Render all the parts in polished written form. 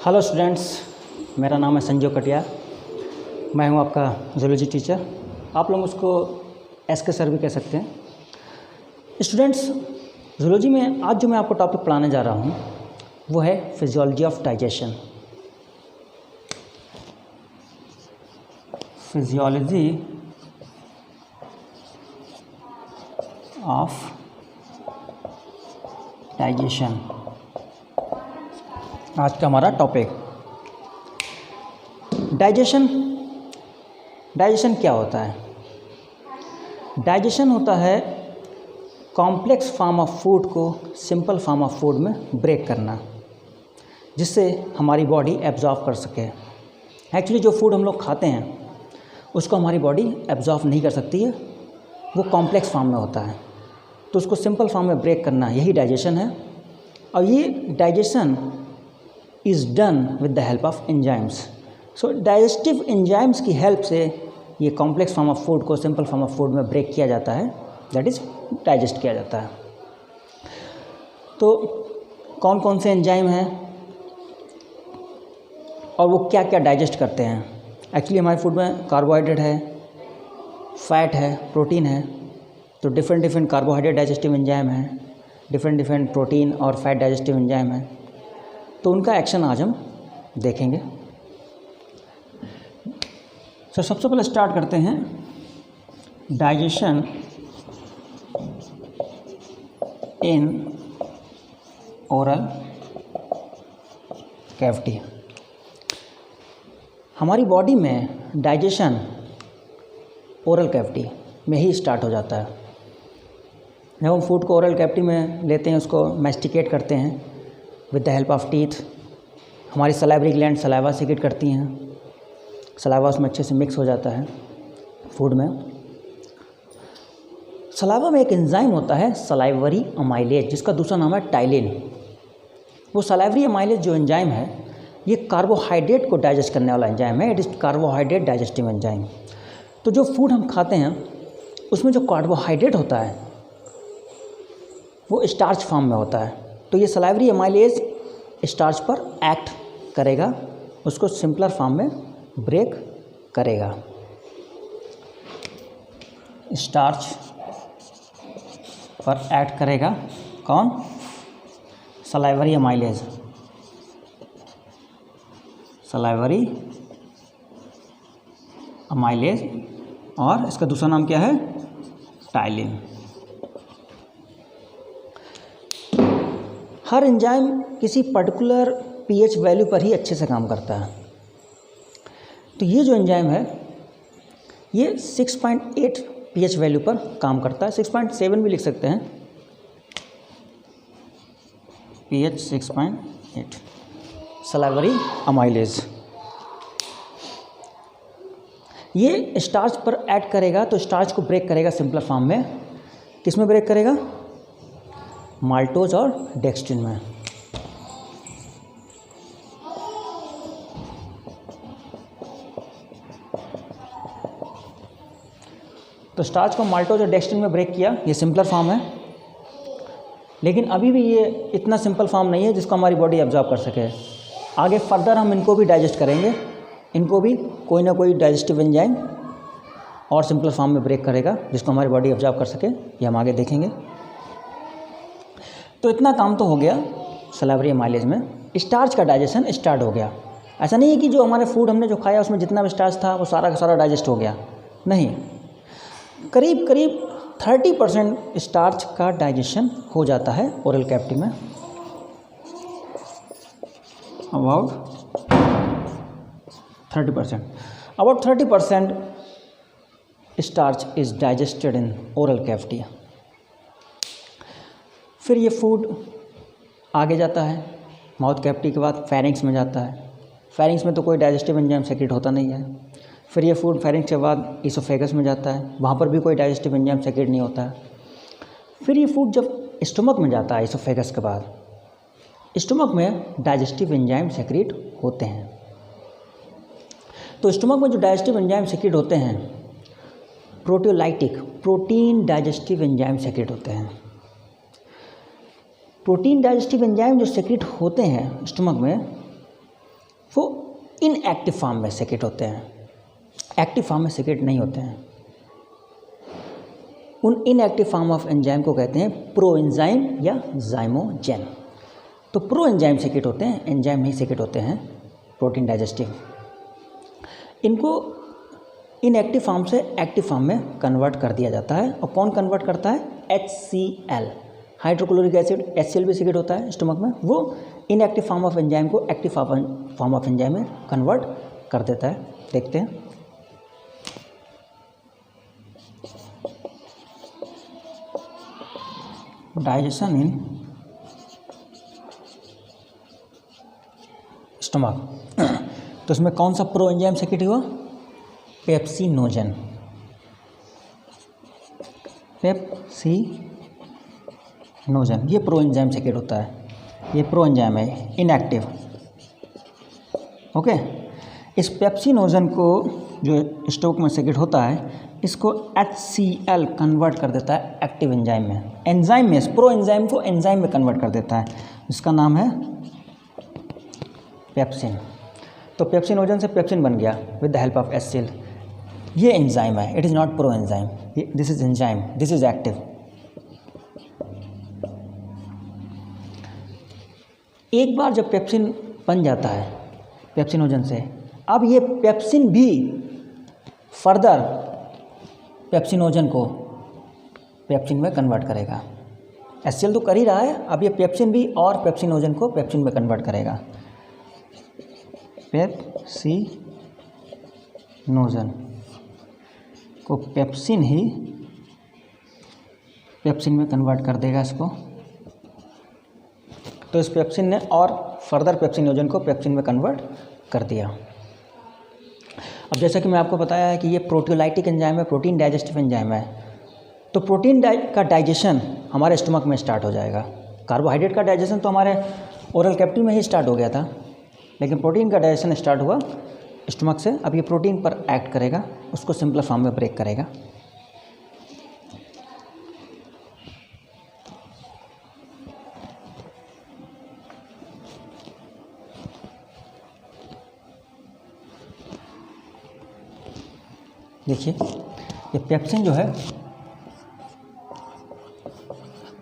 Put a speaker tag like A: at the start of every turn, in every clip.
A: Hello students, मेरा नाम है संजय कटियार। मैं हूं आपका जूलॉजी टीचर। आप लोग उसको एसके सर भी कह सकते हैं। स्टूडेंट्स, जूलॉजी में आज जो मैं आपको टॉपिक पढ़ाने जा रहा हूं वो है physiology of digestion. Physiology of digestion आज का हमारा टॉपिक। डाइजेशन क्या होता है? डाइजेशन होता है कॉम्प्लेक्स फॉर्म ऑफ फूड को सिंपल फॉर्म ऑफ फूड में ब्रेक करना, जिससे हमारी बॉडी एब्जॉर्व कर सके। एक्चुअली जो फूड हम लोग खाते हैं उसको हमारी बॉडी एब्जॉर्व नहीं कर सकती है, वो कॉम्प्लेक्स फॉर्म में होता है, तो उसको सिंपल फॉर्म में ब्रेक करना यही डाइजेशन है। और ये digestion is done with the help of enzymes. So digestive enzymes की हेल्प से ये कॉम्प्लेक्स फॉर्म ऑफ फूड को सिंपल फॉर्म ऑफ फूड में ब्रेक किया जाता है, दैट इज़ डाइजेस्ट किया जाता है। तो कौन कौन से एंजाइम हैं और वो क्या क्या डाइजेस्ट करते हैं? एक्चुअली हमारे फूड में कार्बोहाइड्रेट है, फैट है, प्रोटीन है। तो डिफरेंट कार्बोहाइड्रेट डाइजेस्टिव एंजाइम हैं, डिफरेंट प्रोटीन और फैट डाइजेस्टिव एंजाइम हैं। तो उनका एक्शन आज हम देखेंगे। तो सबसे पहले स्टार्ट करते हैं डाइजेशन इन ओरल कैविटी। हमारी बॉडी में डाइजेशन ओरल कैविटी में ही स्टार्ट हो जाता है। जब हम फूड को ओरल कैविटी में लेते हैं, उसको मैस्टिकेट करते हैं with the help of teeth. हमारी सलाइवरी ग्लैंड सलाइवा सीक्रेट करती हैं, सलाइवा उसमें अच्छे से मिक्स हो जाता है फूड में। सलाइवा में एक एंजाइम होता है सलाइवरी अमाइलेज, जिसका दूसरा नाम है टाइलिन। वो सलाइवरी अमाइलेज जो एंजाइम है ये कार्बोहाइड्रेट को डाइजेस्ट करने वाला एंजाइम है। It is carbohydrate digestive enzyme. तो जो फूड हम खाते हैं उसमें जो कार्बोहाइड्रेट होता है वो स्टार्च फॉर्म में होता है। तो ये सलाइवरी अमाइलेज स्टार्च पर एक्ट करेगा, उसको सिंपलर फॉर्म में ब्रेक करेगा। स्टार्च पर एक्ट करेगा कौन? Salivary amylase. सलाइवरी अमाइलेज और इसका दूसरा नाम क्या है? टाइलिन। हर एंजाइम किसी पर्टिकुलर पीएच वैल्यू पर ही अच्छे से काम करता है। तो ये जो एंजाइम है ये 6.8 पीएच वैल्यू पर काम करता है। 6.7 भी लिख सकते हैं, पीएच 6.8 सलाइवरी अमाइलेज। ये स्टार्च पर ऐड करेगा तो स्टार्च को ब्रेक करेगा सिंपलर फॉर्म में। किस में ब्रेक करेगा? माल्टोज और डेक्स्ट्रिन में। तो स्टार्च को माल्टोज और डेक्स्ट्रिन में ब्रेक किया, ये सिंपलर फॉर्म है। लेकिन अभी भी ये इतना सिंपल फॉर्म नहीं है जिसको हमारी बॉडी एब्जॉर्ब कर सके। आगे फर्दर हम इनको भी डाइजेस्ट करेंगे, इनको भी कोई ना कोई डाइजेस्टिव एंजाइम और सिंपल फॉर्म में ब्रेक करेगा जिसको हमारी बॉडी एब्जॉर्ब कर सके। ये हम आगे देखेंगे। तो इतना काम तो हो गया सलाइवरी अमाइलेज में। स्टार्च का डाइजेशन स्टार्ट हो गया। ऐसा नहीं है कि जो हमारे फूड हमने जो खाया उसमें जितना भी स्टार्च था वो सारा का सारा डाइजेस्ट हो गया, नहीं। करीब 30% स्टार्च का डाइजेशन हो जाता है ओरल कैविटी में। About 30% starch is digested in oral cavity. फिर ये फूड आगे जाता है, माउथ कैविटी के बाद फेरिंक्स में जाता है। फेरिंक्स में तो कोई डाइजेस्टिव एंजाइम सेक्रेट होता नहीं है। फिर ये फूड फेरिंक्स के बाद इसोफेगस में जाता है, वहाँ पर भी कोई डाइजेस्टिव एंजाइम सेक्रेट नहीं होता है। फिर ये फूड जब स्टमक में जाता है इसोफेगस के बाद, स्टमक में डाइजेस्टिव एंजाइम सेक्रेट होते हैं। तो स्टमक में जो डाइजेस्टिव एंजाइम सेक्रेट होते हैं proteolytic protein digestive enzyme secrete होते हैं। प्रोटीन डाइजेस्टिव एंजाइम जो सेक्रेट होते हैं स्टमक में, वो इनएक्टिव फॉर्म में सेक्रेट होते हैं, एक्टिव फॉर्म में सेक्रेट नहीं होते हैं। उन इनएक्टिव फॉर्म ऑफ एंजाइम को कहते हैं प्रोएंजाइम या जाइमोजेन। तो प्रोएंजाइम सेक्रेट होते हैं, एंजाइम नहीं सेक्रेट होते हैं प्रोटीन डाइजेस्टिव। इनको इनएक्टिव फॉर्म से एक्टिव फॉर्म में कन्वर्ट कर दिया जाता है। और कौन कन्वर्ट करता है? HCl, hydrochloric acid. HCl भी सेक्रेट होता है स्टमक में, वो इनएक्टिव फॉर्म ऑफ एंजाइम को एक्टिव फॉर्म ऑफ एंजाइम में कन्वर्ट कर देता है। देखते हैं। Digestion in stomach. तो इसमें कौन सा प्रो एंजाइम सेक्रेट हुआ? पेप्सिनोजन। पेप्सिनोजन ये प्रो एंजाइम सेक्रेट होता है, ये प्रो एंजाइम है, इनएक्टिव। ओके, इस पेप्सिनोजन को जो स्टमक में सेक्रेट होता है, इसको HCl कन्वर्ट कर देता है एक्टिव एंजाइम में। एंजाइम में इस प्रो एंजाइम को एंजाइम में कन्वर्ट कर देता है, इसका नाम है पेप्सिन। तो पेप्सिनोजन से पेप्सिन बन गया with the help of HCl। ये एंजाइम है, it is not pro enzyme, this is enzyme, this is active. एक बार जब पेप्सिन बन जाता है पेप्सिनोजन से, अब ये पेप्सिन भी फर्दर पेप्सिनोजन को पेप्सिन में कन्वर्ट करेगा। HCl तो कर ही रहा है, अब ये पेप्सिन भी और पेप्सिनोजन को पेप्सिन में कन्वर्ट करेगा। पेप्सिनोजन को पेप्सिन ही पेप्सिन में कन्वर्ट कर देगा इसको। तो इस पेप्सिन ने और फर्दर पेप्सिनोजन को पेप्सिन में कन्वर्ट कर दिया। अब जैसा कि मैं आपको बताया है कि ये प्रोटियोलाइटिक एंजाइम है, प्रोटीन डाइजेस्टिव एंजाइम है। तो प्रोटीन का डाइजेशन हमारे स्टमक में स्टार्ट हो जाएगा। कार्बोहाइड्रेट का डाइजेशन तो हमारे ओरल कैविटी में ही स्टार्ट हो गया था, लेकिन प्रोटीन का डाइजेशन स्टार्ट हुआ स्टमक से। अब ये प्रोटीन पर एक्ट करेगा, उसको सिंपल फॉर्म में ब्रेक करेगा। देखिए, ये पेप्सिन जो है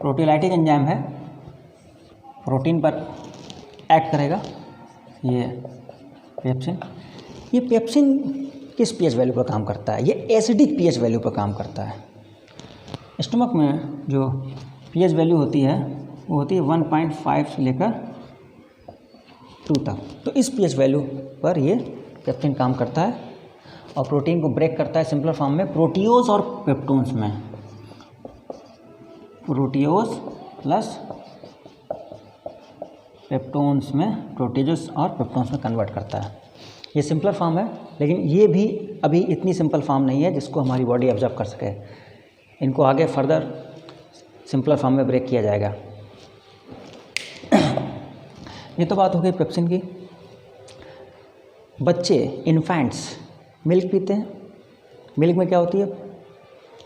A: प्रोटियोलाइटिक एंजाइम है, प्रोटीन पर एक्ट करेगा। ये पेप्सिन किस pH वैल्यू पर काम करता है? ये एसिडिक pH वैल्यू पर काम करता है। स्टमक में जो pH वैल्यू होती है वो होती है 1.5 से लेकर 2 तक। तो इस pH वैल्यू पर ये पेप्सिन काम करता है और प्रोटीन को ब्रेक करता है सिंपलर फॉर्म में प्रोटियोज और पेप्टोन्स में। प्रोटियोज प्लस पेप्टोन्स में, प्रोटीजोस और पेप्टोन्स में कन्वर्ट करता है। ये सिंपलर फॉर्म है, लेकिन ये भी अभी इतनी सिंपल फॉर्म नहीं है जिसको हमारी बॉडी एब्जॉर्ब कर सके। इनको आगे फर्दर सिंपलर फॉर्म में ब्रेक किया जाएगा। ये तो बात हो गई पेप्सिन की। बच्चे, इन्फेंट्स मिल्क पीते हैं। मिल्क में क्या होती है?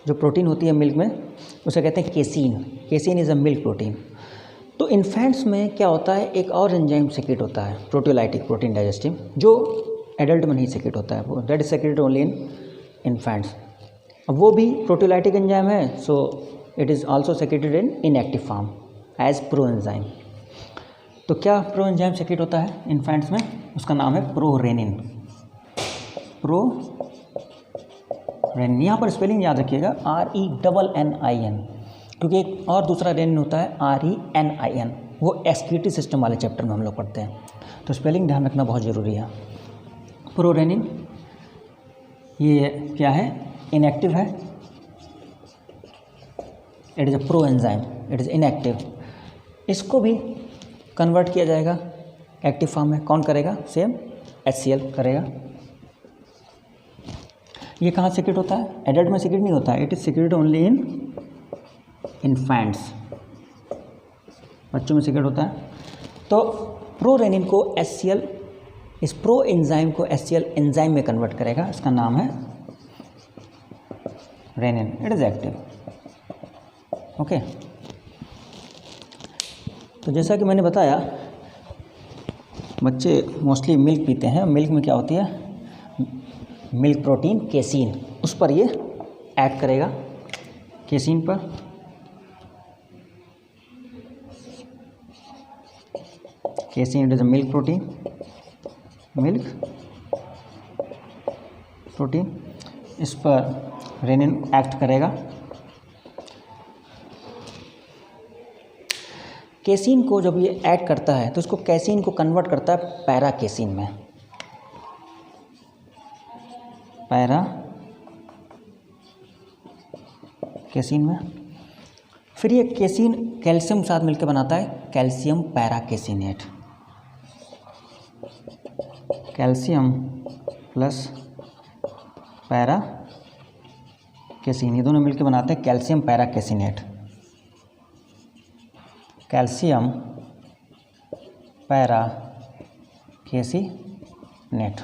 A: जो प्रोटीन होती है मिल्क में, उसे कहते हैं casein. Casein is a milk protein. तो इन्फेंट्स में क्या होता है? एक और एंजाइम सेक्रेट होता है, प्रोटियोलाइटिक, प्रोटीन डाइजेस्टिव, जो एडल्ट में नहीं सेक्रेट होता है। वो that is secreted only in infants. अब वो भी प्रोटियोलाइटिक एंजाइम है, so it is also secreted in inactive form as proenzyme. तो क्या प्रोएंजाइम सेक्रेट होता है इन्फेंट्स में? उसका नाम है प्रोरेनिन। प्रोरेनिन, यहाँ पर स्पेलिंग याद रखिएगा, RENNIN, क्योंकि एक और दूसरा रेनिन होता है RENIN, वो एक्सक्रीटरी सिस्टम वाले चैप्टर में हम लोग पढ़ते हैं। तो स्पेलिंग ध्यान रखना बहुत ज़रूरी है। प्रोरेनिन ये क्या है? इनएक्टिव है। It is a pro enzyme, it is inactive. इसको भी कन्वर्ट किया जाएगा एक्टिव फॉर्म में। कौन करेगा? सेम HCl करेगा। ये कहाँ सेक्रेट होता है? एडल्ट में सेक्रेट नहीं होता है। It is secreted only in infants, बच्चों में सेक्रेट होता है। तो प्रोरेनिन को HCl, इस प्रो एंजाइम को HCl एंजाइम में कन्वर्ट करेगा। इसका नाम है rennin. It is active. Okay, तो जैसा कि मैंने बताया बच्चे मोस्टली मिल्क पीते हैं। मिल्क में क्या होती है, मिल्क प्रोटीन केसीन, उस पर ये ऐड करेगा, केसीन पर। Casein it is a milk protein, इस पर रेनिन एक्ट करेगा। केसीन को जब ये ऐड करता है तो इसको कैसीन को कन्वर्ट करता है पैरा केसीन में, पैरा केसीन में। फिर ये केसीन कैल्शियम साथ मिलकर बनाता है calcium paracaseinate, calcium plus paracasein, ये दोनों मिलकर बनाते हैं calcium paracaseinate, calcium paracaseinate.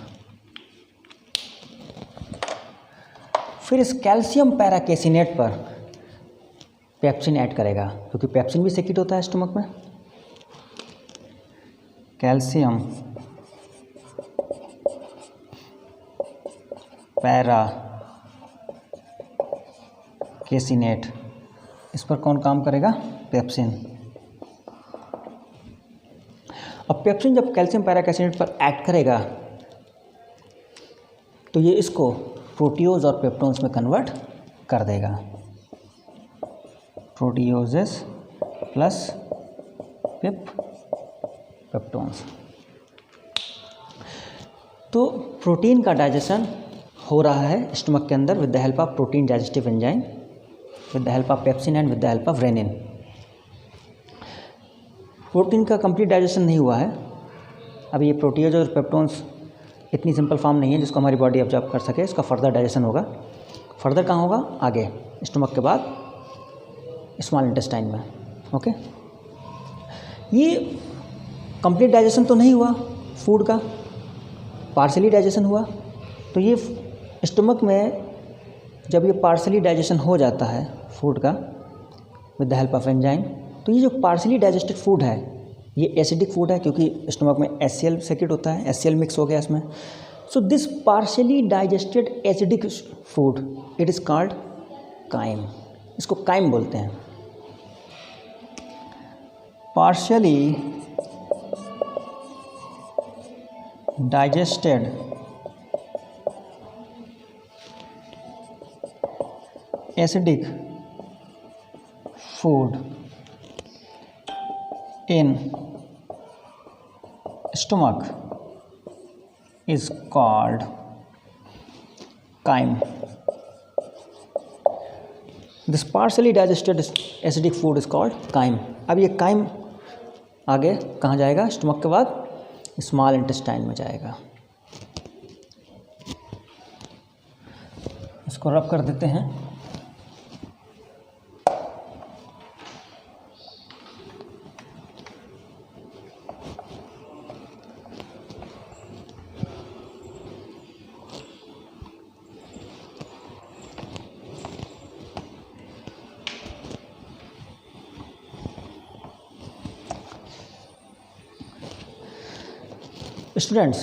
A: फिर इस कैल्शियम पैरा केसीनेट पर पेप्सिन ऐड करेगा, क्योंकि पेप्सिन भी सेक्रेट होता है स्टमक में। कैल्शियम पैरा केसीनेट, इस पर कौन काम करेगा, पेप्सिन। अब पेप्सिन जब कैल्शियम पैरा केसीनेट पर एक्ट करेगा तो ये इसको प्रोटियोज और पेप्टोन्स में कन्वर्ट कर देगा, प्रोटियोजेस प्लस पेप्टोन्स। तो प्रोटीन का डाइजेशन हो रहा है स्टमक के अंदर with the help of protein digestive enzyme, with the help of pepsin and with the help of rennin. Protein का कंप्लीट डाइजेशन नहीं हुआ है अभी, ये प्रोटीज और पेप्टोन्स इतनी सिंपल फॉर्म नहीं है जिसको हमारी बॉडी ऑब्जर्व कर सके, इसका फर्दर डाइजेशन होगा। फर्दर कहाँ होगा, आगे स्टमक के बाद स्मॉल इंटेस्टाइन में। ओके, ये कंप्लीट डाइजेशन तो नहीं हुआ फूड का, पार्शली डाइजेशन हुआ। तो ये स्टमक में जब ये पार्शली डाइजेशन हो जाता है फूड का with the help of enzyme, तो ये जो पार्शली डाइजेस्टेड फूड है ये एसिडिक फूड है, क्योंकि स्टमक में HCl सेक्रेट होता है, HCl मिक्स हो गया इसमें। So this partially digested acidic food it is called crime, इसको काइम बोलते हैं। Partially digested acidic food in stomach is called chyme. This partially digested acidic food is called chyme. अब ये chyme आगे कहाँ जाएगा, स्टमक के बाद स्मॉल इंटेस्टाइन में जाएगा। इसको रब कर देते हैं। स्टूडेंट्स,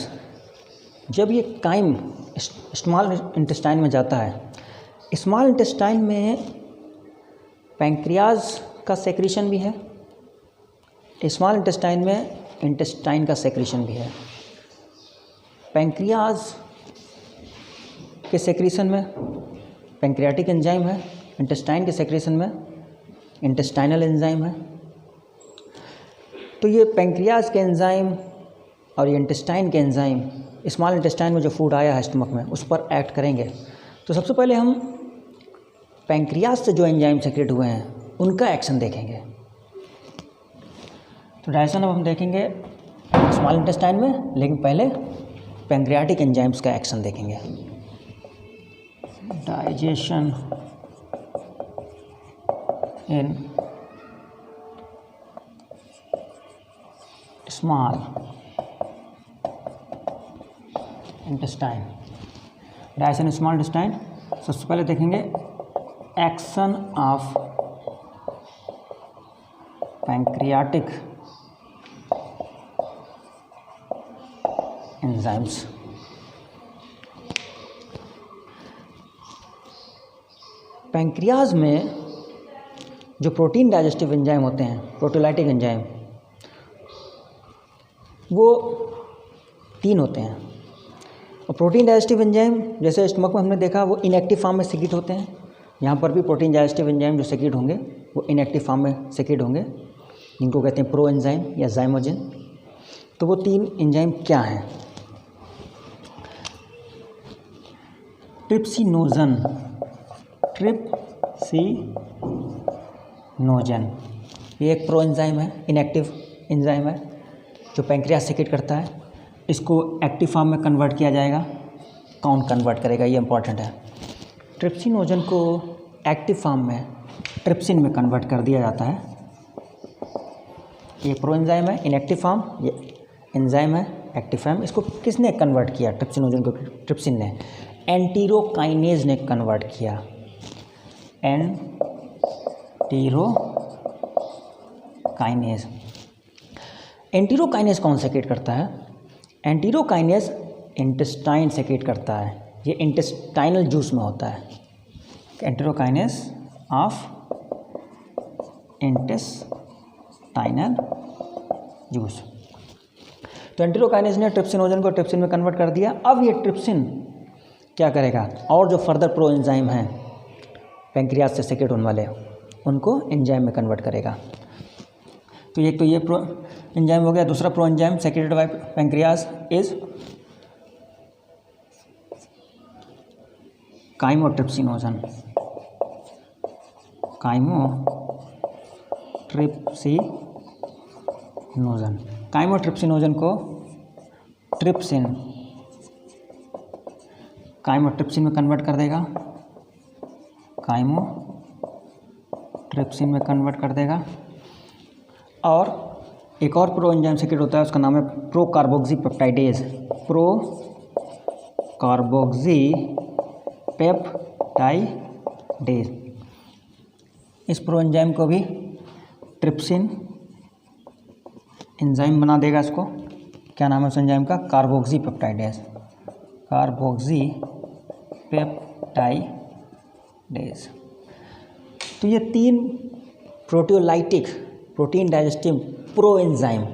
A: जब ये काइम स्मॉल इंटेस्टाइन में जाता है, स्मॉल इंटेस्टाइन में पैंक्रियाज का सेक्रीशन भी है, स्मॉल इंटेस्टाइन में इंटेस्टाइन का सेक्रीशन भी है। पैंक्रियाज के सेक्रीशन में पैंक्रियाटिक एंजाइम है, इंटेस्टाइन के सेक्रीशन में इंटेस्टाइनल एंजाइम है। तो ये पैंक्रियाज के एंजाइम और ये इंटेस्टाइन के एंजाइम स्मॉल इंटेस्टाइन में जो फूड आया है स्टमक में उस पर एक्ट करेंगे। तो सबसे पहले हम पैंक्रियाज से जो एंजाइम सेक्रेट हुए हैं उनका एक्शन देखेंगे। तो डाइजेशन अब हम देखेंगे स्मॉल इंटेस्टाइन में, लेकिन पहले पैंक्रियाटिक एंजाइम्स का एक्शन देखेंगे। Digestion in small intestine, digestion small intestine. सबसे पहले देखेंगे action of pancreatic enzymes. Pancreas में जो प्रोटीन डाइजेस्टिव एंजाइम होते हैं, प्रोटीओलाइटिक एंजाइम, वो 3 होते हैं। और प्रोटीन डाइजेस्टिव एंजाइम जैसे स्टमक में हमने देखा वो इनएक्टिव फॉर्म में सेक्रेट होते हैं, यहाँ पर भी प्रोटीन डाइजेस्टिव एंजाइम जो सेक्रेट होंगे वो इनएक्टिव फॉर्म में सेक्रेट होंगे, जिनको कहते हैं प्रो एंजाइम या जाइमोजिन। तो वो 3 एंजाइम क्या हैं? ट्रिप्सिनोजन, ट्रिप्सिनोजन ये एक प्रो एंजाइम है, इनएक्टिव एंजाइम है जो पैंक्रियास सेक्रेट करता है। इसको एक्टिव फॉर्म में कन्वर्ट किया जाएगा। कौन कन्वर्ट करेगा, ये इंपॉर्टेंट है। ट्रिप्सिनोजन को एक्टिव फॉर्म में ट्रिप्सिन में कन्वर्ट कर दिया जाता है। ये प्रो एंजाइम है, इनएक्टिव फॉर्म, ये एंजाइम है एक्टिव फॉर्म। इसको किसने कन्वर्ट किया? ट्रिप्सिनोजन को ट्रिप्सिन ने, एंटीरोकाइनेज ने कन्वर्ट किया। एंटीरोकाइनेज। एंटीरोकाइनेज कौन सेक्रेट करता है? एंटीरोकाइनेज इंटेस्टाइन सेक्रेट करता है। ये इंटेस्टाइनल जूस में होता है। Enterokinase of intestinal juice. तो एंटीरोकाइनेज ने ट्रिप्सिनोजन को ट्रिप्सिन में कन्वर्ट कर दिया। अब ये ट्रिप्सिन क्या करेगा? और जो फर्दर प्रो एंजाइम हैं पैंक्रियाज से सेक्रेट होने वाले, उनको एंजाइम में कन्वर्ट करेगा। तो एक तो ये प्रो एंजाइम हो गया। दूसरा pro enzyme secreted bye pancreas is chymotrypsinogen. Chymotrypsinogen. Chymotrypsinogen को ट्रिप्सिन, काइमोट्रिप्सिन में कन्वर्ट कर देगा। काइमोट्रिप्सिन में कन्वर्ट कर देगा। और एक और प्रो एंजाइम सेक्रेट होता है, उसका नाम है प्रोकार्बोक्सीपेप्टाइडेज। प्रोकार्बोक्सीपेप्टाइडेज। इस प्रो एंजाइम को भी ट्रिप्सिन एंजाइम बना देगा। इसको क्या नाम है उस एंजाइम का? कार्बोक्सीपेप्टाइडेज। कार्बोक्सीपेप्टाइडेज। तो ये 3 proteolytic, protein digestive proenzyme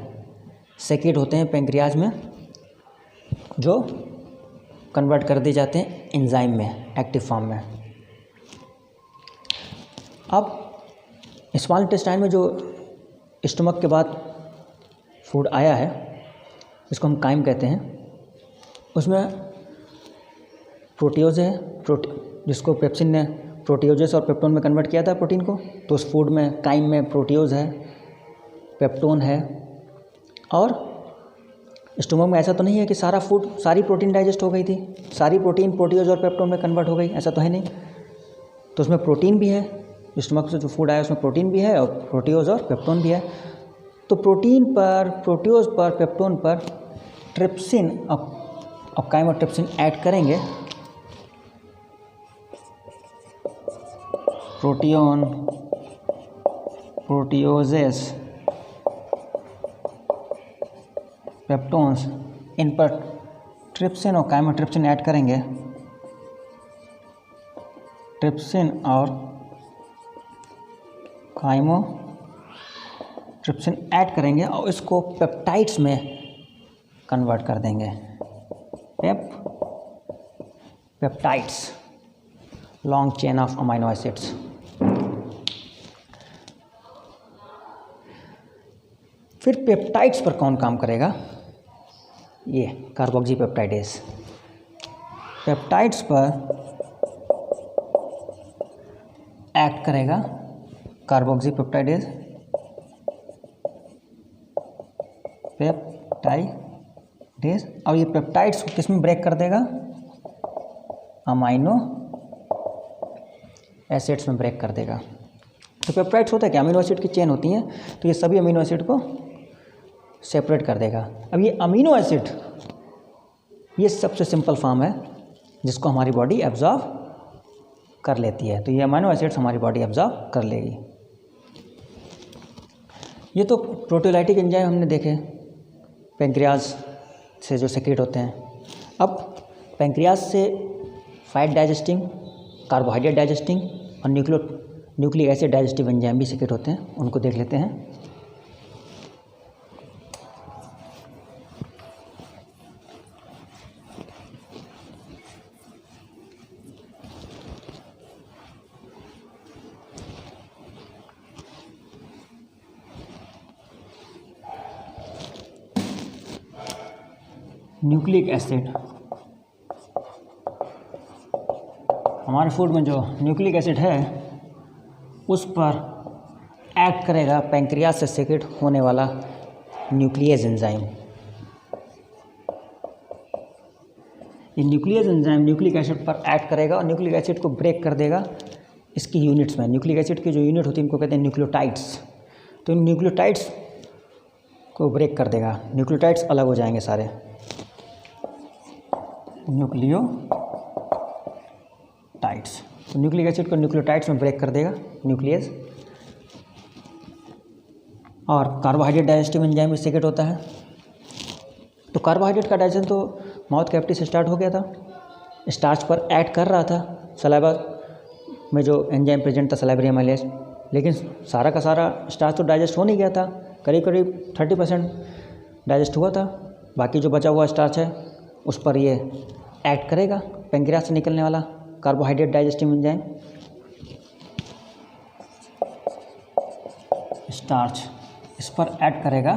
A: secrete होते हैं पैंक्रियाज में, जो कन्वर्ट कर दिए जाते हैं एंजाइम में, एक्टिव फॉर्म में। अब स्मॉल इंटेस्टाइन में जो स्टमक के बाद फूड आया है, इसको हम काइम कहते हैं, उसमें प्रोटियोज है, जिसको पेप्सिन ने प्रोटियोजेस और पेप्टोन में कन्वर्ट किया था प्रोटीन को। तो उस फूड में, काइम में प्रोटियोज है, पेप्टोन है। और स्टोमक में ऐसा तो नहीं है कि सारा फूड, सारी प्रोटीन डाइजेस्ट हो गई थी, सारी प्रोटीन प्रोटियोज और पेप्टोन में कन्वर्ट हो गई, ऐसा तो है नहीं। तो उसमें प्रोटीन भी है, स्टोमक से जो फूड आया उसमें प्रोटीन भी है और प्रोटियोज और पेप्टोन भी है। तो प्रोटीन पर, प्रोटियोज पर, पेप्टोन पर ट्रिप्सिन और काइमोट्रिप्सिन ऐड करेंगे। प्रोटियोन, प्रोटियोजेस, पेप्टोन्स, इन पर ट्रिप्सिन और काइमोट्रिप्सिन ऐड करेंगे। ट्रिप्सिन और काइमोट्रिप्सिन ऐड करेंगे और इसको पेप्टाइड्स में कन्वर्ट कर देंगे। Peptides, long chain of amino acids. फिर पेप्टाइड्स पर कौन काम करेगा? ये कार्बोक्सीपेप्टाइडेज। पेप्टाइड्स पर एक्ट करेगा कार्बोक्सीपेप्टाइडेज, पेप्टाइडेज। और ये पेप्टाइड्स को किस में ब्रेक कर देगा? अमाइनो एसिड्स में ब्रेक कर देगा। तो पेप्टाइड्स होता है क्या? अमीनो एसिड की चेन होती हैं, तो ये सभी अमीनो एसिड को सेपरेट कर देगा। अब ये अमीनो एसिड, ये सबसे सिंपल फॉर्म है जिसको हमारी बॉडी एब्जॉर्ब कर लेती है। तो ये अमीनो एसिड्स हमारी बॉडी एब्जॉर्ब कर लेगी। ये तो प्रोटीओलाइटिक एंजाइम हमने देखे पैंक्रियाज से जो सेक्रेट होते हैं। अब पैंक्रियाज से फैट डाइजेस्टिंग, कार्बोहाइड्रेट डाइजेस्टिंग और न्यूक्लिक एसिड डाइजेस्टिव एंजाइम भी सेक्रेट होते हैं, उनको देख लेते हैं। न्यूक्लिक एसिड, हमारे फूड में जो न्यूक्लिक एसिड है उस पर एक्ट करेगा पैंक्रियाज से सेक्रेट होने वाला न्यूक्लियस एंजाइम। ये न्यूक्लियस एंजाइम न्यूक्लिक एसिड पर एक्ट करेगा और न्यूक्लिक एसिड को ब्रेक कर देगा इसकी यूनिट्स में। न्यूक्लिक एसिड की जो यूनिट होती है इनको कहते हैं न्यूक्लियोटाइड्स। तो इन न्यूक्लियोटाइड्स को ब्रेक कर देगा, न्यूक्लियोटाइड्स अलग हो जाएंगे सारे, न्यूक्लियोटाइड्स। तो न्यूक्लिक एसिड को न्यूक्लियोटाइड्स में ब्रेक कर देगा न्यूक्लियस। और कार्बोहाइड्रेट डाइजेस्टिव एंजाइम भी सेक्रेट होता है। तो कार्बोहाइड्रेट का डाइजेशन तो माउथ कैविटी से स्टार्ट हो गया था, स्टार्च पर एक्ट कर रहा था सलाइवा में जो एंजाइम प्रेजेंट था सलाइवरी एमाइलेज, लेकिन सारा का सारा स्टार्च तो डाइजेस्ट हो नहीं गया था, करीब करीब 30% डाइजेस्ट हुआ था। बाकी जो बचा हुआ स्टार्च है उस पर ये एक्ट करेगा पैंक्रियाज से निकलने वाला कार्बोहाइड्रेट डाइजेस्टिव एंजाइम स्टार्च, इस पर एक्ट करेगा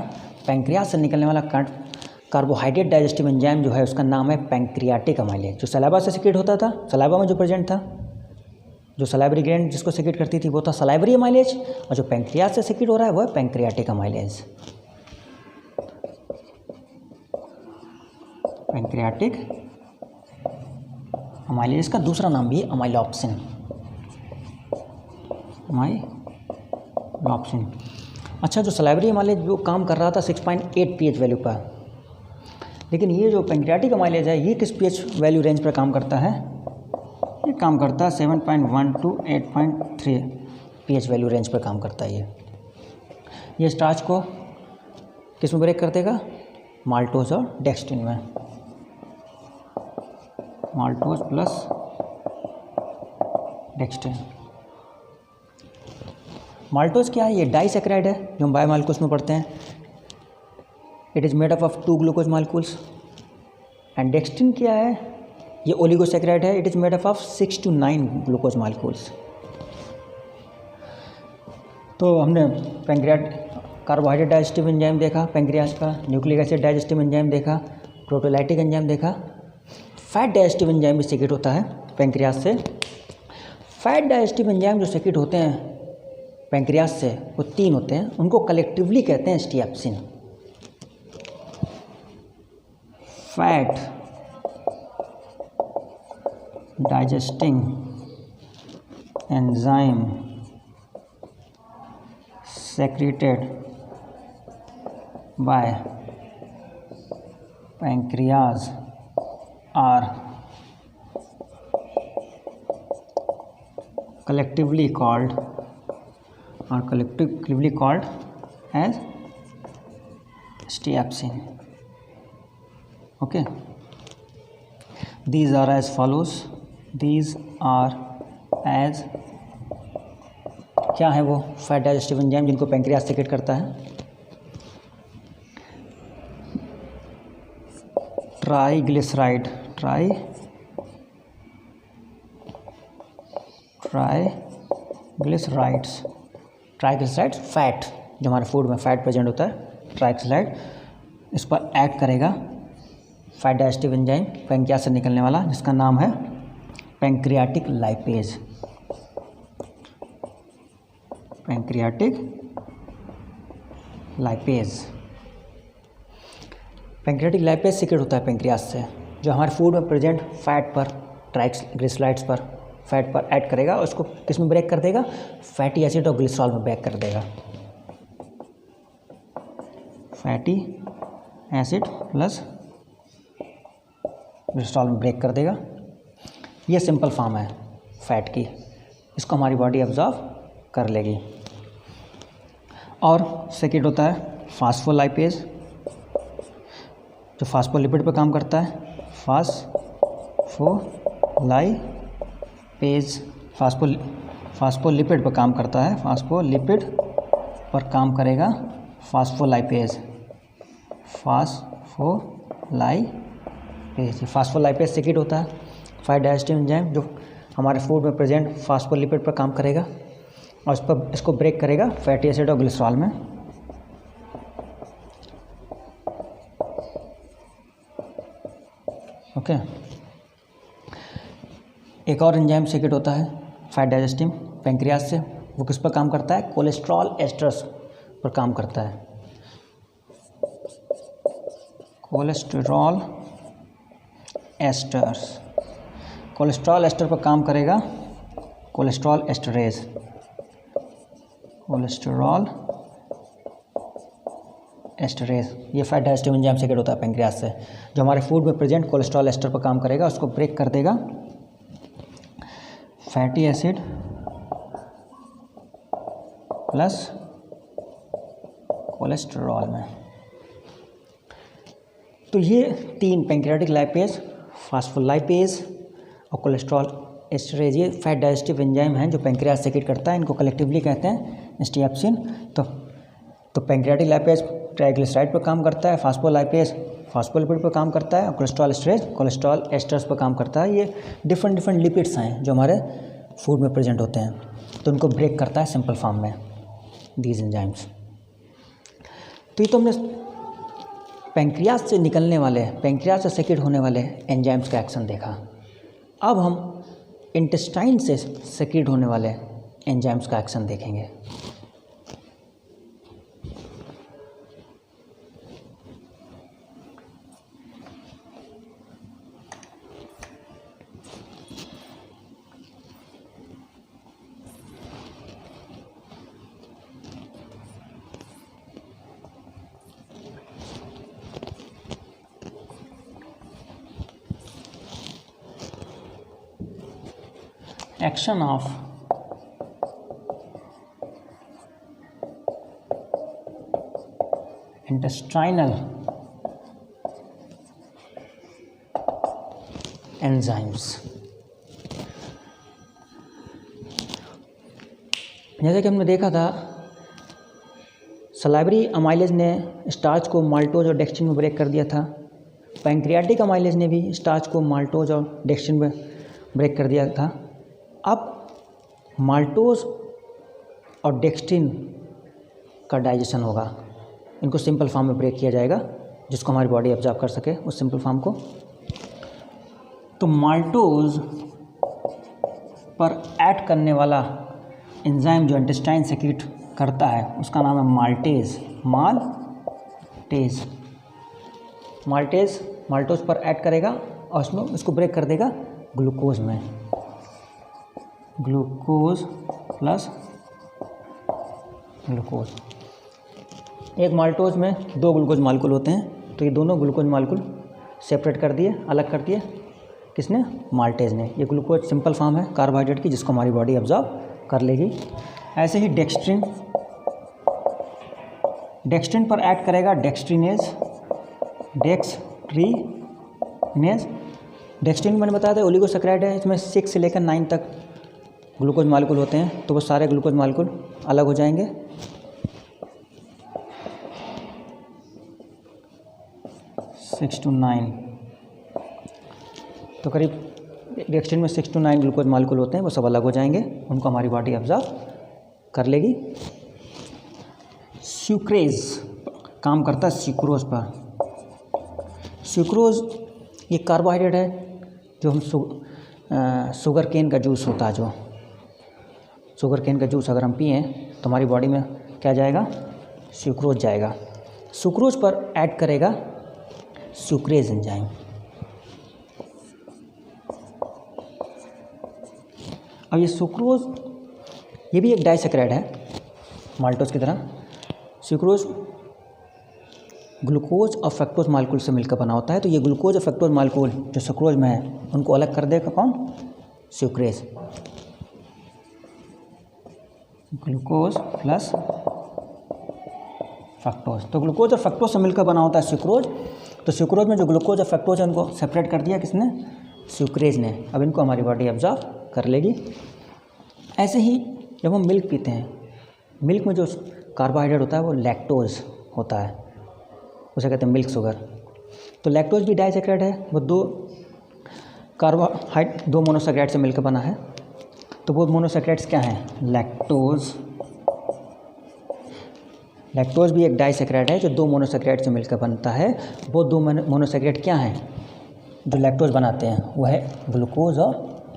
A: पैंक्रियाज से निकलने वाला कार्बोहाइड्रेट डाइजेस्टिव एंजाइम जो है उसका नाम है पैंक्रियाटिक अमाइलेज। जो सलाइवा से सेक्रेट होता था, सलाइवा में जो प्रेजेंट था, जो सलाइवरी ग्लैंड जिसको सेक्रेट करती थी वो था सलाइवरी अमाइलेज, और जो पैंक्रियाज से सेक्रेट हो रहा है वो है पैंक्रियाटिक अमाइलेज। पैंक्रियाटिक अमाइलेज का दूसरा नाम भी है अमाइलोप्सिन। अमाइलोप्सिन। अच्छा, जो सलाइवरी अमाइलेज वो काम कर रहा था 6.8 pH वैल्यू पर, लेकिन ये जो पैंक्रियाटिक अमाइलेज है ये किस pH वैल्यू रेंज पर काम करता है? ये काम करता है 7.1 to 8.3 pH वैल्यू रेंज पर काम करता है। ये स्टार्च को किस में ब्रेक कर देगा? माल्टोज और डेक्स्ट्रिन में। Maltose plus dextrin. माल्टोज क्या है? ये डाइसैकेराइड है जो हम बायोमॉलिक्यूल्स में पढ़ते हैं। It is made up of 2 glucose molecules. And dextrin क्या है? ये ओलिगोसैकेराइड है। It is made up of 6 to 9 glucose molecules. तो हमने कार्बोहाइड्रेट डाइजेस्टिव एंजाइम देखा पैंक्रियाज का, न्यूक्लिक एसिड डाइजेस्टिव एंजाइम देखा, प्रोटोलाइटिक एंजाइम देखा, फैट डाइजेस्टिव एंजाइम भी सेक्रेट होता है पैंक्रियाज से। फैट डाइजेस्टिव एंजाइम जो सेक्रेट होते हैं पैंक्रियाज से वो 3 होते हैं, उनको कलेक्टिवली कहते हैं steapsin. Fat digesting enzyme secreted by pancreas are collectively called as stiapsin. Okay, these are as follows. These are as क्या है वो फैट डाइजेस्टिव एंजाइम जिनको पैंक्रियाज सेक्रेट करता है? ट्राइग्लिसराइड, ट्राइग्लिसराइड्स फैट, जो हमारे फूड में फैट प्रेजेंट होता है ट्राइग्लिसराइड, इस पर एक्ट करेगा फैट डाइजेस्टिव एंजाइम पैंक्रियाज से निकलने वाला जिसका नाम है pancreatic lipase. Pancreatic lipase secrete होता है पैंक्रियाज से, जो हमारे फूड में प्रेजेंट फैट पर ट्राइग्लिसराइड्स पर फैट पर ऐड करेगा और उसको किस में ब्रेक कर देगा? फैटी एसिड और ग्लिसरॉल में ब्रेक कर देगा। फैटी एसिड प्लस ग्लिसरॉल में ब्रेक कर देगा। ये सिंपल फॉर्म है फैट की, इसको हमारी बॉडी एब्जॉर्ब कर लेगी। और सेकेंड होता है फास्फोलाइपेज। जो फास्फोलिपिड पर काम करता है, फास्फोलाइपेज फास्फोलिपिड पर काम करता है, फास्फोलिपिड पर काम करेगा फास्फोलाइपेज। फास्फोलाइपेज सेक्रेट होता है 5 डाइजेस्टिव एंजाइम जो हमारे फूड में प्रेजेंट फास्फोलिपिड पर काम करेगा और इसको ब्रेक करेगा फैटी एसिड और ग्लिसरॉल में। ओके। एक और एंजाइम सेक्रेट होता है 5 डाइजेस्टिव पैंक्रियाज से, वो किस पर काम करता है, कोलेस्ट्रॉल एस्टर्स पर काम करता है। कोलेस्ट्रॉल एस्टर पर काम करेगा कोलेस्ट्रॉल एस्टरेज। ये 5 डाइजेस्टिव एंजाइम सेक्रेट होता है पैंक्रियाज से, जो हमारे फूड में प्रेजेंट कोलेस्ट्रॉल एस्टर पर काम करेगा, उसको ब्रेक कर देगा फैटी एसिड प्लस कोलेस्ट्रॉल में। तो ये 3 पैंक्रियाटिक लाइपेज, फास्फोलाइपेज और कोलेस्ट्रॉल एस्टरेज, ये 5 डाइजेस्टिव एंजाइम हैं जो पैंक्रियाज सेक्रेट करता है। इनको कलेक्टिवली कहते हैं स्टिएप्सिन। तो पैंक्रियाटिक लाइपेज ट्राइग्लिसराइड पर काम करता है, फास्फोलाइपेज फास्फोलिपिड पर काम करता है और कोलेस्ट्रॉल एस्टरेज कोलेस्ट्रॉल एस्टर्स पर काम करता है। ये डिफरेंट लिपिड्स हैं जो हमारे फूड में प्रेजेंट होते हैं, तो उनको ब्रेक करता है सिंपल फॉर्म में दीज एंजाइम्स। तो ये तो हमने पैंक्रियाज से निकलने वाले, पैंक्रियाज से सेक्रेट होने वाले एंजाइम्स का एक्शन देखा। अब हम इंटेस्टाइन से सेक्रेट होने वाले एंजाइम्स का एक्शन देखेंगे। Action of intestinal enzymes। जैसे कि हमने देखा था, सलाइवरी अमाइलेज ने स्टार्च को माल्टोज और डेक्स्ट्रिन में ब्रेक कर दिया था। पैंक्रियाटिक अमाइलेज ने भी स्टार्च को माल्टोज और डेक्स्ट्रिन में ब्रेक कर दिया था। अब माल्टोज और डेक्स्ट्रिन का डाइजेशन होगा, इनको सिंपल फॉर्म में ब्रेक किया जाएगा जिसको हमारी बॉडी एब्जॉर्ब कर सके उस सिंपल फॉर्म को। तो माल्टोज पर ऐड करने वाला एंजाइम जो इंटेस्टाइन सेक्रेट करता है उसका नाम है माल्टोज पर ऐड करेगा और उसमें इसको ब्रेक कर देगा ग्लूकोज में, ग्लूकोज प्लस ग्लूकोज। एक माल्टोज में 2 ग्लूकोज मालिक्यूल होते हैं, तो ये दोनों ग्लूकोज मालिक्यूल सेपरेट कर दिए, अलग कर दिए किसने, माल्टेज ने। ये ग्लूकोज सिंपल फॉर्म है कार्बोहाइड्रेट की जिसको हमारी बॉडी एब्जॉर्ब कर लेगी। ऐसे ही डेक्स्ट्रिन पर ऐड करेगा डेक्स्ट्रीनेज। डेक्स्ट्रिन मैंने बताया था ओलिगोसैकेराइड है, इसमें 6 से लेकर 9 तक ग्लूकोज मालिक्यूल होते हैं, तो वो सारे ग्लूकोज मालिक्यूल अलग हो जाएंगे। सिक्स टू 9, तो करीब डेक्स्ट्रिन में 6 से 9 ग्लूकोज मालिक्यूल होते हैं, वो सब अलग हो जाएंगे, उनको हमारी बॉडी एब्जॉर्ब कर लेगी। सुक्रेज काम करता है सुक्रोज पर। सुक्रोज ये कार्बोहाइड्रेट है जो हम शुगर केन का जूस होता है, जो शुगर केन का जूस अगर हम पिए तो हमारी बॉडी में क्या जाएगा, सुक्रोज जाएगा। सुक्रोज पर ऐड करेगा सुक्रेज एंजाइम। अब ये सुक्रोज ये भी एक डाइसैकेराइड है माल्टोज की तरह। सुक्रोज ग्लूकोज और फ्रक्टोज मालिक्यूल से मिलकर बना होता है, तो ये ग्लूकोज और फ्रक्टोज मालिक्यूल जो सुक्रोज में है उनको अलग कर देगा कौन, सुक्रेज। ग्लूकोज प्लस फ्रक्टोज, तो ग्लूकोज और फ्रक्टोज से मिलकर बना होता है सुक्रोज, तो सुक्रोज में जो ग्लूकोज और फ्रक्टोज है उनको सेपरेट कर दिया किसने, सुक्रेज ने। अब इनको हमारी बॉडी एब्जॉर्ब कर लेगी। ऐसे ही जब हम मिल्क पीते हैं, मिल्क में जो कार्बोहाइड्रेट होता है वो लैक्टोज होता है, उसे कहते हैं मिल्क शुगर। तो लैक्टोज भी डाइसैकेराइड है, वो दो मोनोसैकेराइड से मिलकर बना है। तो वो मोनोसैकेराइड्स क्या हैं, लैक्टोज भी एक डाइसैकेराइड है जो दो मोनोसैकेराइड से मिलकर बनता है। वो दो मोनोसैकेराइड क्या हैं जो लैक्टोज बनाते हैं, वो है ग्लूकोज और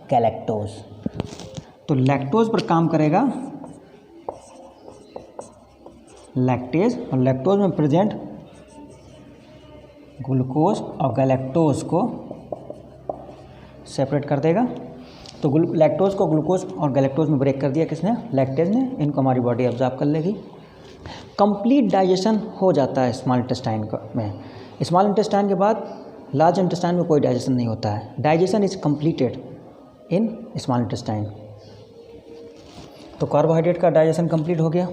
A: गैलेक्टोज। तो लैक्टोज पर काम करेगा लैक्टेज, और लैक्टोज में प्रेजेंट ग्लूकोज और गैलेक्टोज को सेपरेट कर देगा। तो लैक्टोज को ग्लूकोज और गैलेक्टोज में ब्रेक कर दिया किसने, लैक्टेज ने। इनको हमारी बॉडी एब्जॉर्ब कर लेगी। कंप्लीट डाइजेशन हो जाता है स्मॉल इंटेस्टाइन में। स्मॉल इंटेस्टाइन के बाद लार्ज इंटेस्टाइन में कोई डाइजेशन नहीं होता है। Digestion is completed in small intestine. तो कार्बोहाइड्रेट का डाइजेशन कंप्लीट हो गया।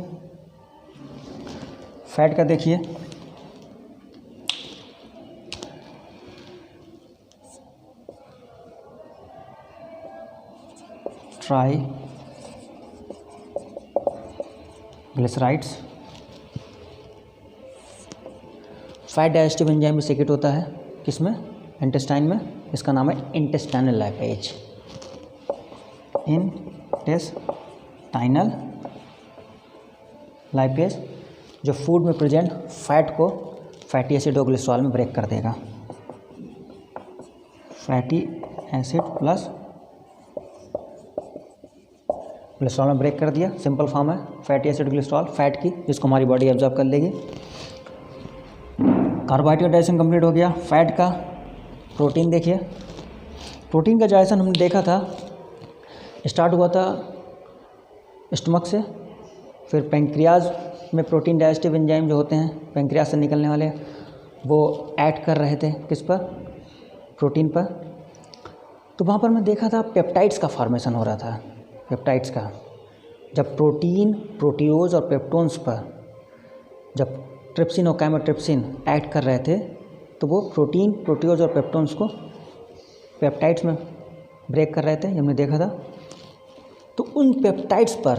A: फैट का देखिए, ट्राइग्लिसराइड्स। फैट डाइजेस्टिव एंजाइम में सेक्रेट होता है किसमें, इंटेस्टाइन में। इसका नाम है इंटेस्टाइनल लाइपेज। इंटेस्टाइनल लाइपेज जो फूड में प्रेजेंट फैट को फैटी एसिड और ग्लिसरॉल में ब्रेक कर देगा। फैटी एसिड प्लस ग्लिसरॉल में ब्रेक कर दिया। सिंपल फॉर्म है फैटी एसिड ग्लिसरॉल, फैट की, जिसको हमारी बॉडी एब्जॉर्ब कर लेगी। कार्बोहाइड्रेट डाइजेशन कंप्लीट हो गया। फैट का, प्रोटीन देखिए, प्रोटीन का डाइजेशन हमने देखा था, स्टार्ट हुआ था स्टमक से, फिर पेंक्रियाज में प्रोटीन डाइजेस्टिव एंजाइम जो होते हैं पेंक्रियाज से निकलने वाले, वो ऐड कर रहे थे किस पर, प्रोटीन पर। तो वहाँ पर मैं देखा था पेप्टाइड्स का फॉर्मेशन हो रहा था, पेप्टाइड्स का। जब प्रोटीन, प्रोटियोज और पेप्टोन्स पर जब ट्रिप्सिन और कैमोट्रिप्सिन ऐड कर रहे थे, तो वो प्रोटीन, प्रोटियोज और पेप्टोन्स को पेप्टाइड्स में ब्रेक कर रहे थे, हमने देखा था। तो उन पेप्टाइड्स पर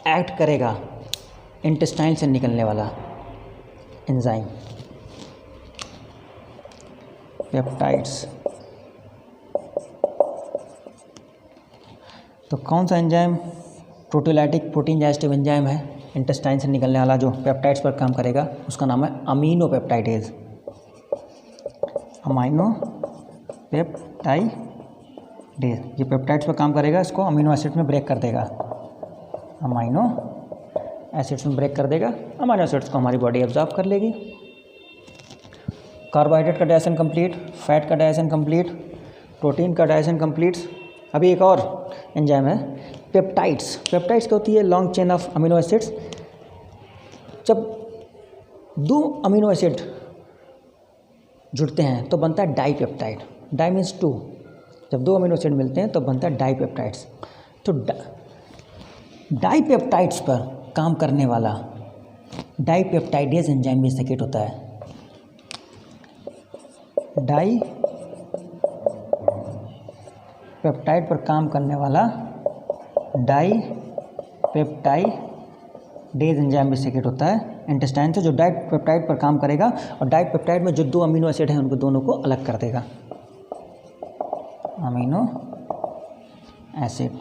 A: ऐड करेगा इंटेस्टाइन से निकलने वाला एंजाइम, पेप्टाइड्स। तो कौन सा enzyme proteolytic protein digestive enzyme है इंटेस्टाइन से निकलने वाला जो पेप्टाइड्स पर काम करेगा, उसका नाम है अमीनो पेप्टाइडेज। अमीनो पेप्टाइडेज, ये पेप्टाइड्स पर काम करेगा, इसको अमीनो एसिड में ब्रेक कर देगा, अमीनो एसिड्स में ब्रेक कर देगा। अमीनो एसिड्स को हमारी बॉडी एब्जॉर्ब कर लेगी। कार्बोहाइड्रेट का डाइजेशन कंप्लीट, फैट का डाइजेशन कंप्लीट, प्रोटीन का डाइजेशन कंप्लीट। अभी एक और एंजाइम है पेप्टाइड्स। पेप्टाइड्स क्या होती है, long chain of amino acids. जब दो अमीनो एसिड जुड़ते हैं तो बनता है डाईपेप्टाइड। डाई मीन्स टू, जब दो अमीनो एसिड मिलते हैं तो बनता है डाईपेप्टाइड्स। तो डाईपेप्टाइड्स पर काम करने वाला डाईपेप्टाइडेज एंजाइम भी सेक्रेट होता है। डाईपेप्टाइड पर काम करने वाला डाईपेप्टाइडेज एंजाइम भी सेक्रेट होता है इंटेस्टाइन से, जो डाईपेप्टाइड पर काम करेगा और डाईपेप्टाइड में जो दो अमीनो एसिड हैं उनको दोनों को अलग कर देगा, अमीनो एसिड।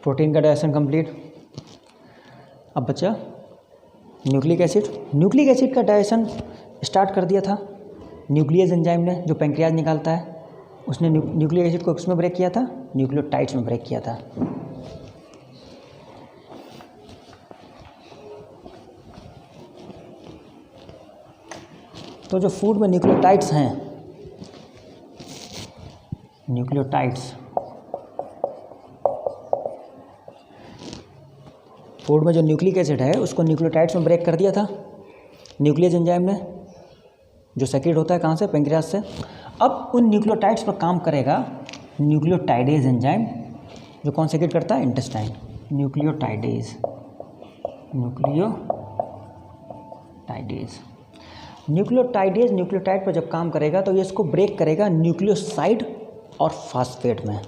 A: प्रोटीन का डाइजेशन कंप्लीट। अब बचा न्यूक्लिक एसिड। न्यूक्लिक एसिड का डाइजेशन स्टार्ट कर दिया था न्यूक्लियस एंजाइम ने, जो पेंक्रियाज निकालता है। उसने न्यूक्लिक एसिड को किसमें ब्रेक किया था, न्यूक्लियोटाइड्स में ब्रेक किया था। तो जो फूड में न्यूक्लियोटाइड्स हैं, न्यूक्लियोटाइड्स फूड में जो न्यूक्लिक एसिड है उसको न्यूक्लियोटाइड्स में ब्रेक कर दिया था न्यूक्लियस एंजाइम ने, जो सेक्रेट होता है कहाँ से, पेंक्रियाज से। अब उन न्यूक्लियोटाइड्स पर काम करेगा न्यूक्लियोटाइडेज एंजाइम, जो कौन सेक्रेट करता है, इंटेस्टाइन। Nucleotidase nucleotidase. न्यूक्लियोटाइड पर जब काम करेगा तो ये इसको ब्रेक करेगा न्यूक्लियोसाइड और फास्फेट में,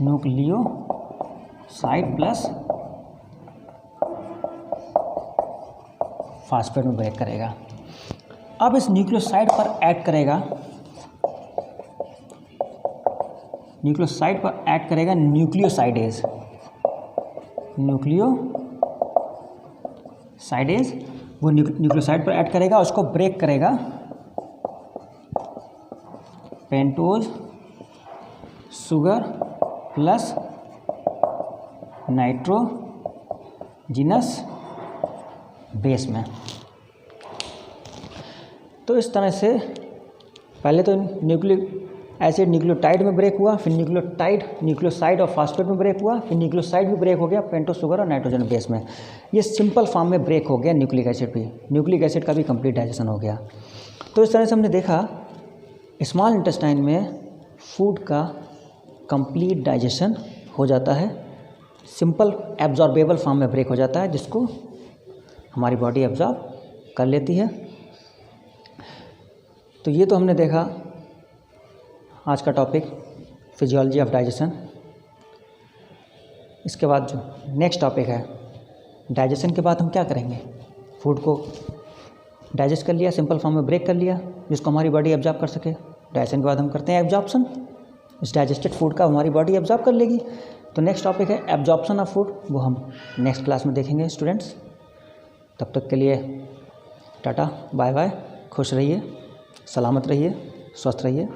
A: न्यूक्लियोसाइड प्लस फास्फेट में ब्रेक करेगा। अब इस न्यूक्लियोसाइड पर ऐड करेगा न्यूक्लियोसाइडेज। वो न्यूक्लियोसाइड पर ऐड करेगा, उसको ब्रेक करेगा pentose sugar plus nitrogenous base में। तो इस तरह से पहले तो न्यूक्लिक एसिड न्यूक्लियोटाइड में ब्रेक हुआ, फिर न्यूक्लियोसाइड और फास्फेट में ब्रेक हुआ, फिर न्यूक्लियोसाइड भी ब्रेक हो गया पेंटोज शुगर और नाइट्रोजन बेस में। ये सिंपल फॉर्म में ब्रेक हो गया न्यूक्लिक एसिड भी, न्यूक्लिक एसिड का भी कंप्लीट डाइजेशन हो गया। तो इस तरह से हमने देखा स्मॉल इंटेस्टाइन में फूड का कंप्लीट डाइजेशन हो जाता है, सिंपल एब्जॉर्बेबल फॉर्म में ब्रेक हो जाता है, जिसको हमारी बॉडी एब्जॉर्ब कर लेती है। तो ये तो हमने देखा आज का टॉपिक फिजियोलॉजी ऑफ डाइजेशन। इसके बाद जो नेक्स्ट टॉपिक है डाइजेशन के बाद हम क्या करेंगे, फूड को डाइजेस्ट कर लिया, सिंपल फॉर्म में ब्रेक कर लिया जिसको हमारी बॉडी एब्जॉर्ब कर सके। डाइजेशन के बाद हम करते हैं एब्जॉर्प्शन, इस डाइजेस्टेड फूड का हमारी बॉडी एब्जॉर्ब कर लेगी। तो नेक्स्ट टॉपिक है एब्जॉर्प्शन ऑफ फूड, वो हम नेक्स्ट क्लास में देखेंगे स्टूडेंट्स। तब तक के लिए टाटा बाय बाय, खुश रहिए, सलामत रहिए, स्वस्थ रहिए।